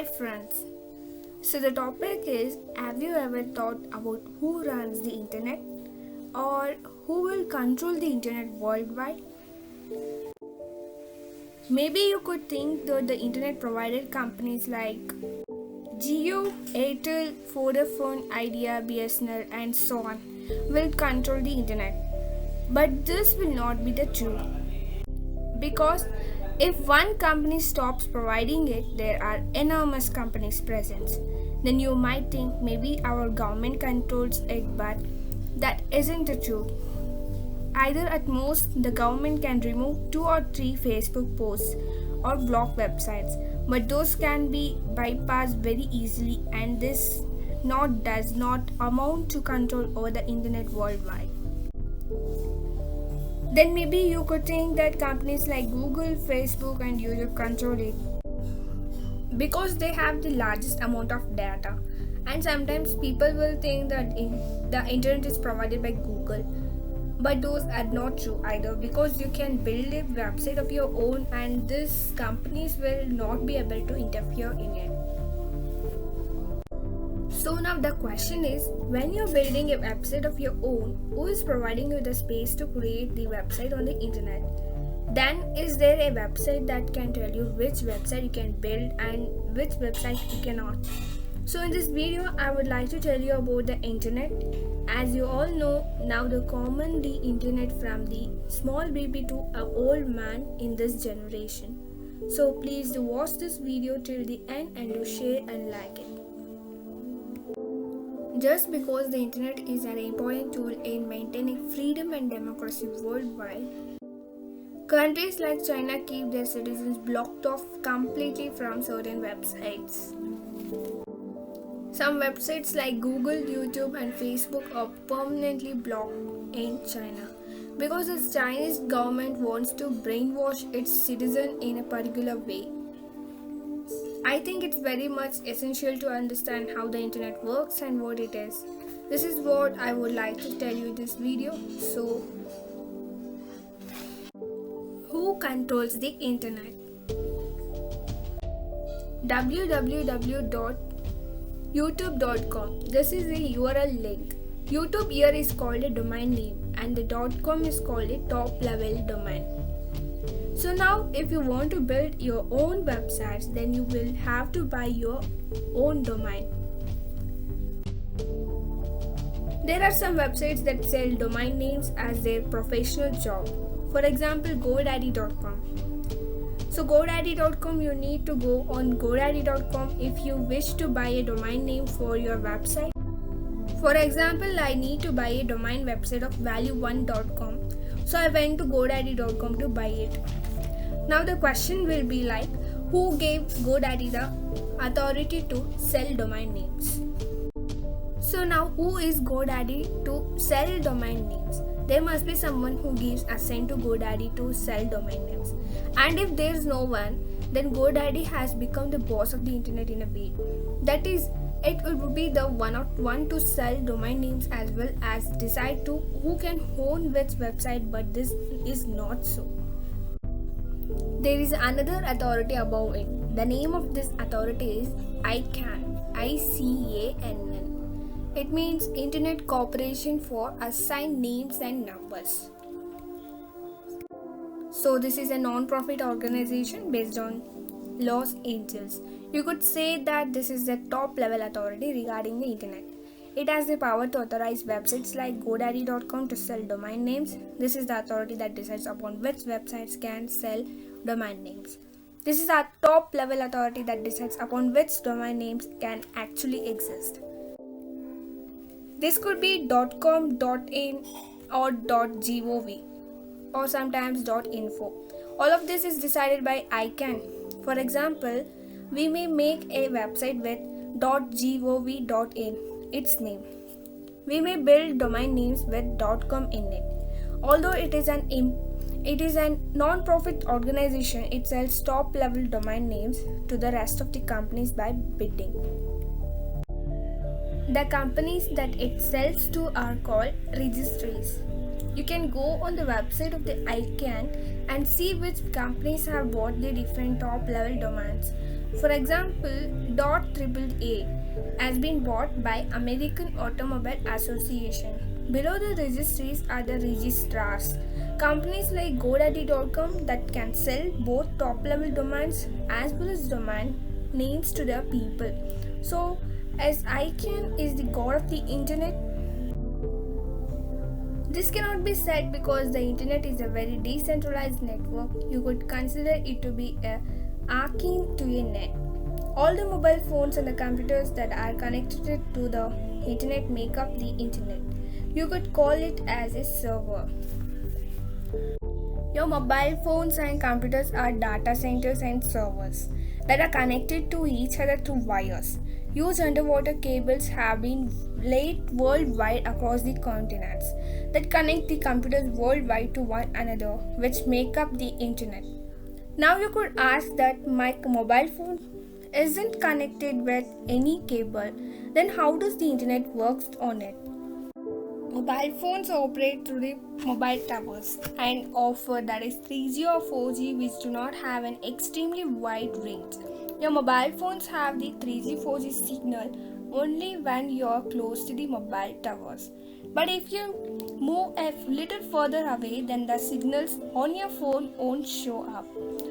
friends. So the topic is, have you ever thought about who runs the internet or who will control the internet worldwide? Maybe you could think that the internet provider companies like Jio, Airtel, Vodafone, Idea, BSNL and so on will control the internet. But this will not be the truth. Because if one company stops providing it, there are enormous companies present. Then you might think maybe our government controls it, but that isn't the truth. Either at most the government can remove 2 or 3 Facebook posts or block websites, but those can be bypassed very easily, and this does not amount to control over the internet worldwide. Then maybe you could think that companies like Google, Facebook and YouTube control it because they have the largest amount of data. And sometimes people will think that the internet is provided by Google, but those are not true either, because you can build a website of your own and these companies will not be able to interfere in it. So now the question is, when you're building a website of your own, who is providing you the space to create the website on the internet? Then is there a website that can tell you which website you can build and which website you cannot? So in this video, I would like to tell you about the internet. As you all know, now the internet from the small baby to an old man in this generation. So please do watch this video till the end and do share and like it. Just because the internet is an important tool in maintaining freedom and democracy worldwide, countries like China keep their citizens blocked off completely from certain websites. Some websites like Google, YouTube and Facebook are permanently blocked in China because the Chinese government wants to brainwash its citizens in a particular way. I think it's very much essential to understand how the internet works and what it is. This is what I would like to tell you in this video. So, who controls the internet? www.youtube.com. This is a URL link. YouTube here is called a domain name and the .com is called a top level domain. So now if you want to build your own websites, then you will have to buy your own domain. There are some websites that sell domain names as their professional job. For example, GoDaddy.com. So GoDaddy.com, you need to go on GoDaddy.com if you wish to buy a domain name for your website. For example, I need to buy a domain website of value1.com. So I went to GoDaddy.com to buy it. Now the question will be like, who gave GoDaddy the authority to sell domain names? So now who is GoDaddy to sell domain names? There must be someone who gives assent to GoDaddy to sell domain names. And if there is no one, then GoDaddy has become the boss of the internet in a way. That is, it will be the one to sell domain names as well as decide to who can own which website, but this is not so. There is another authority above it. The name of this authority is ICANN. ICANN. It means Internet Corporation for Assigned Names and Numbers. So this is a non-profit organization based on Los Angeles. You could say that this is the top level authority regarding the internet. It has the power to authorize websites like GoDaddy.com to sell domain names. This is the authority that decides upon which websites can sell domain names. This is our top level authority that decides upon which domain names can actually exist. This could be .com, .in or .gov or sometimes .info. All of this is decided by ICANN. For example, we may make a website with .gov.in, its name. We may build domain names with .com in it. Although it is a non-profit organization, it sells top-level domain names to the rest of the companies by bidding. The companies that it sells to are called registries. You can go on the website of the ICANN and see which companies have bought the different top level domains. For example, .AAA has been bought by American Automobile Association. Below the registries are the registrars. Companies like GoDaddy.com that can sell both top-level domains as well as domain names to their people. So, as ICANN is the god of the internet, this cannot be said because the internet is a very decentralized network. You could consider it to be akin to a net. All the mobile phones and the computers that are connected to the internet make up the internet. You could call it as a server. Your mobile phones and computers are data centers and servers that are connected to each other through wires. Huge underwater cables have been laid worldwide across the continents that connect the computers worldwide to one another, which make up the internet. Now you could ask that my mobile phone isn't connected with any cable, then how does the internet works on it? Mobile phones operate through the mobile towers and offer that is 3G or 4G, which do not have an extremely wide range. Your mobile phones have the 3G 4G signal only when you are close to the mobile towers. But if you move a little further away, then the signals on your phone won't show up.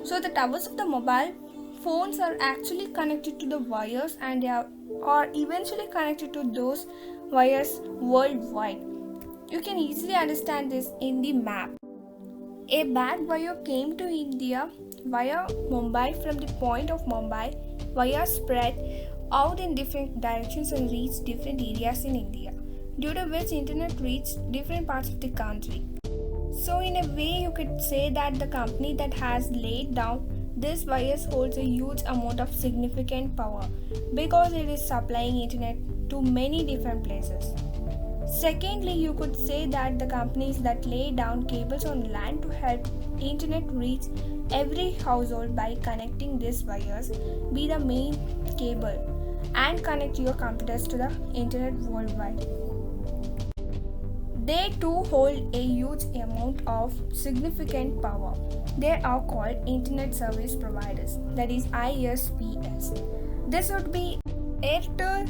So the towers of the mobile phones are actually connected to the wires, and they are eventually connected to those wires worldwide. You can easily understand this in the map. A bad wire came to India via Mumbai. From the point of Mumbai, wire spread out in different directions and reached different areas in India, due to which internet reached different parts of the country. So in a way, you could say that the company that has laid down this wires holds a huge amount of significant power because it is supplying internet to many different places. Secondly, you could say that the companies that lay down cables on land to help internet reach every household by connecting these wires be the main cable and connect your computers to the internet worldwide. They too hold a huge amount of significant power. They are called Internet Service Providers, that is ISPs. This would be Airtel,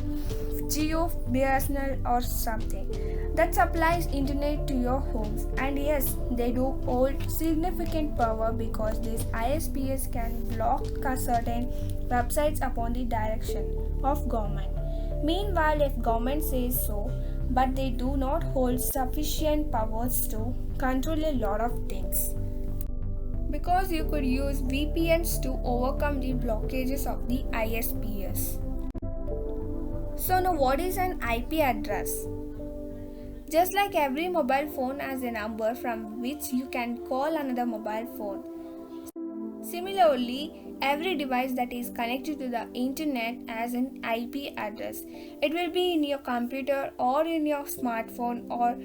Jio, BSNL or something that supplies internet to your homes. And yes, they do hold significant power because these ISPs can block certain websites upon the direction of government. Meanwhile, if government says so, but they do not hold sufficient powers to control a lot of things. Because you could use VPNs to overcome the blockages of the ISPs. So now what is an IP address? Just like every mobile phone has a number from which you can call another mobile phone. Similarly, every device that is connected to the internet has an IP address. It will be in your computer or in your smartphone, or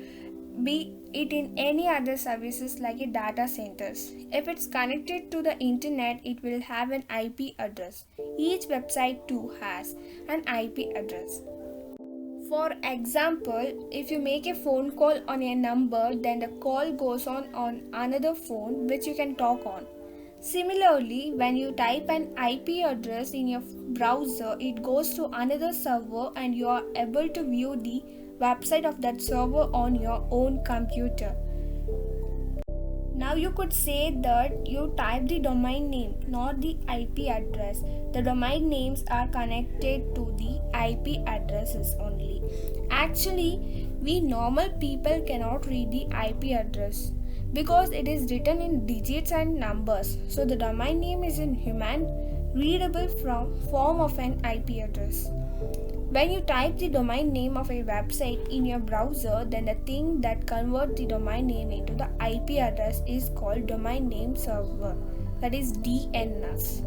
be it in any other services like a data centers. If it's connected to the internet, it will have an IP address. Each website too has an IP address. For example, if you make a phone call on a number, then the call goes on another phone which you can talk on. Similarly, when you type an IP address in your browser, it goes to another server and you are able to view the website of that server on your own computer. Now you could say that you type the domain name, not the IP address. The domain names are connected to the IP addresses only. Actually, we normal people cannot read the IP address because it is written in digits and numbers. So the domain name is in human readable form of an IP address. When you type the domain name of a website in your browser, then the thing that converts the domain name into the IP address is called domain name server, that is DNS.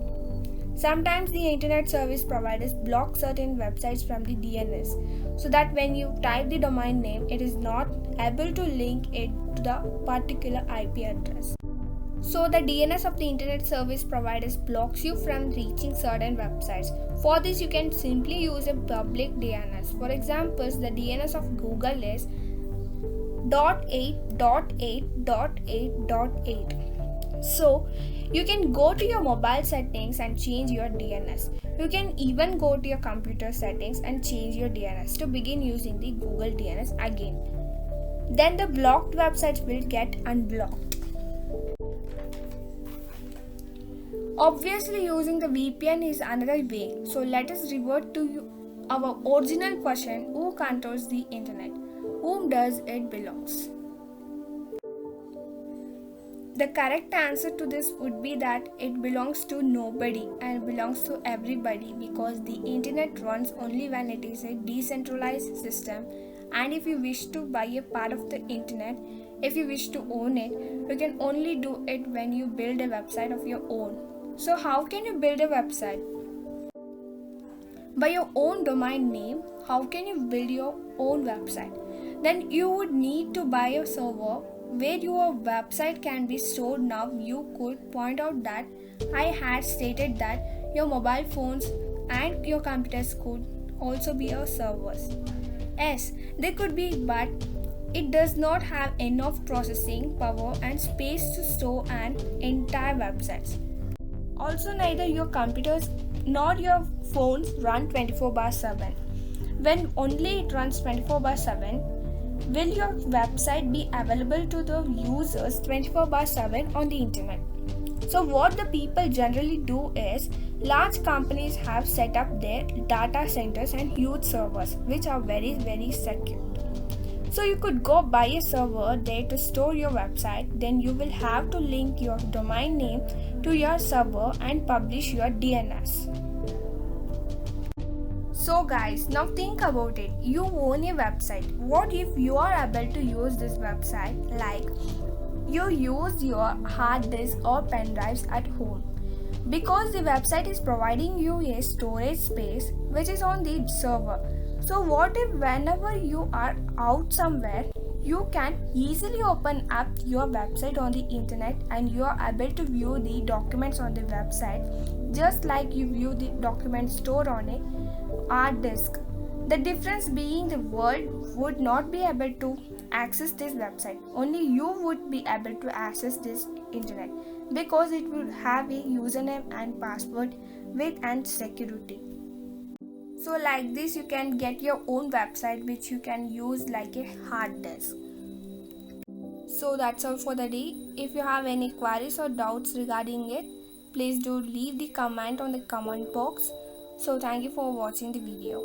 Sometimes the internet service providers block certain websites from the DNS, so that when you type the domain name, it is not able to link it to the particular IP address. So the DNS of the internet service providers blocks you from reaching certain websites. For this, you can simply use a public DNS. For example, the DNS of Google is .8.8.8.8. So you can go to your mobile settings and change your DNS. You can even go to your computer settings and change your DNS to begin using the Google DNS again. Then the blocked websites will get unblocked. Obviously, using the VPN is another way. So let us revert to our original question: who controls the internet? Whom does it belongs? The correct answer to this would be that it belongs to nobody and belongs to everybody, because the internet runs only when it is a decentralized system. And if you wish to buy a part of the internet, if you wish to own it, you can only do it when you build a website of your own. So how can you build a website? By your own domain name. How can you build your own website? Then you would need to buy a server where your website can be stored. Now you could point out that I had stated that your mobile phones and your computers could also be your servers. Yes, they could be, but it does not have enough processing power and space to store an entire website. Also, neither your computers nor your phones run 24/7. When only it runs 24/7, will your website be available to the users 24/7 on the internet? So what the people generally do is, large companies have set up their data centers and huge servers which are very secure. So you could go buy a server there to store your website. Then you will have to link your domain name to your server and publish your DNS. So guys, now think about it. You own a website. What if you are able to use this website, like you use your hard disk or pen drives at home? Because the website is providing you a storage space which is on the server. So what if whenever you are out somewhere, you can easily open up your website on the internet and you are able to view the documents on the website just like you view the documents stored on a hard disk. The difference being the world would not be able to access this website. Only you would be able to access this internet because it would have a username and password with and security. So like this you can get your own website which you can use like a hard disk. So that's all for the day. If you have any queries or doubts regarding it, please do leave the comment on the comment box. So thank you for watching the video.